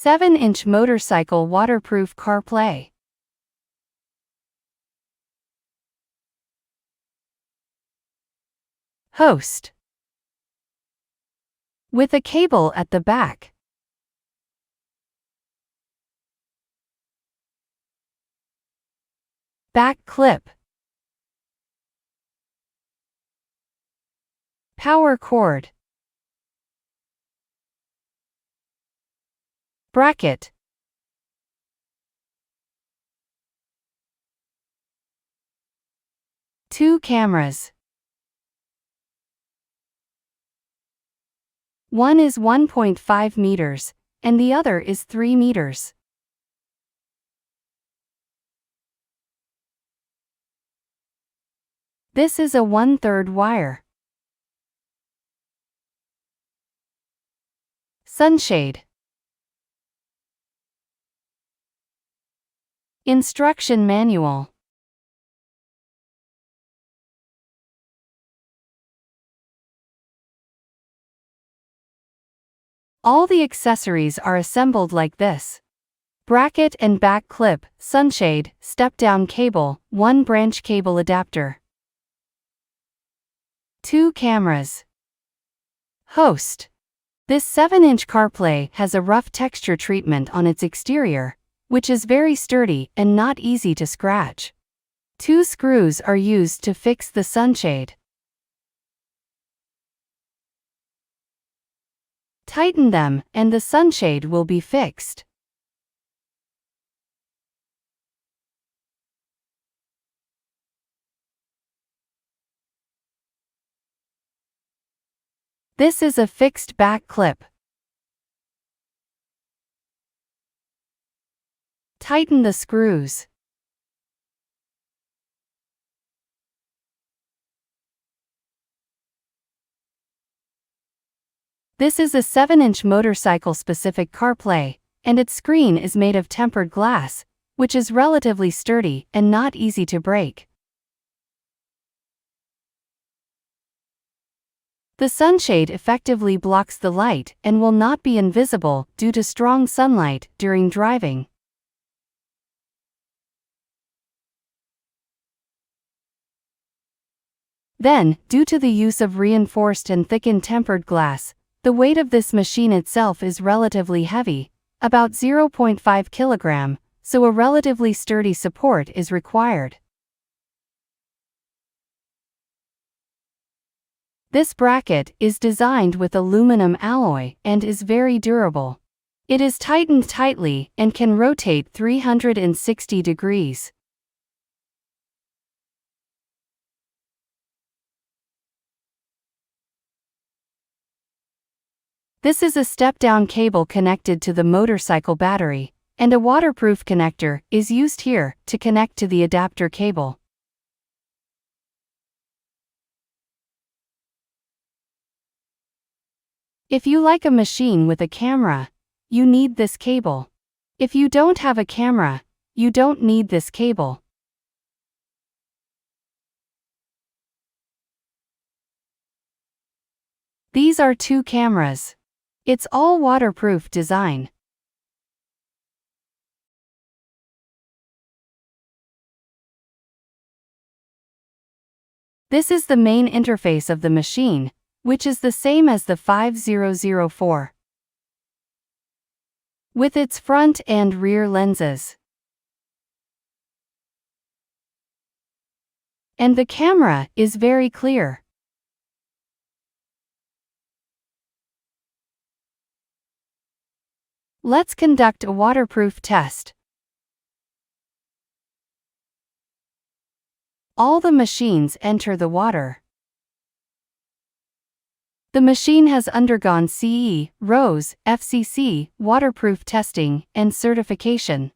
7-inch motorcycle waterproof CarPlay. Host. With a cable at the back. Back clip. Power cord. Bracket. Two cameras. One is 1.5 meters, and the other is 3 meters. This is a 1/3 wire. Sunshade. Instruction manual. All the accessories are assembled like this. Bracket and back clip, sunshade, step-down cable, 1 branch cable adapter. 2 cameras. Host. This 7-inch CarPlay has a rough texture treatment on its exterior, which is very sturdy and not easy to scratch. 2 screws are used to fix the sunshade. Tighten them and the sunshade will be fixed. This is a fixed back clip. Tighten the screws. This is a 7-inch motorcycle-specific CarPlay, and its screen is made of tempered glass, which is relatively sturdy and not easy to break. The sunshade effectively blocks the light and will not be invisible due to strong sunlight during driving. Then, due to the use of reinforced and thickened tempered glass, the weight of this machine itself is relatively heavy, about 0.5 kilogram, so a relatively sturdy support is required. This bracket is designed with aluminum alloy and is very durable. It is tightened tightly and can rotate 360 degrees. This is a step-down cable connected to the motorcycle battery, and a waterproof connector is used here to connect to the adapter cable. If you like a machine with a camera, you need this cable. If you don't have a camera, you don't need this cable. These are 2 cameras. It's all waterproof design. This is the main interface of the machine, which is the same as the 5004. With its front and rear lenses. And the camera is very clear. Let's conduct a waterproof test. All the machines enter the water. The machine has undergone CE, RoHS, FCC, waterproof testing, and certification.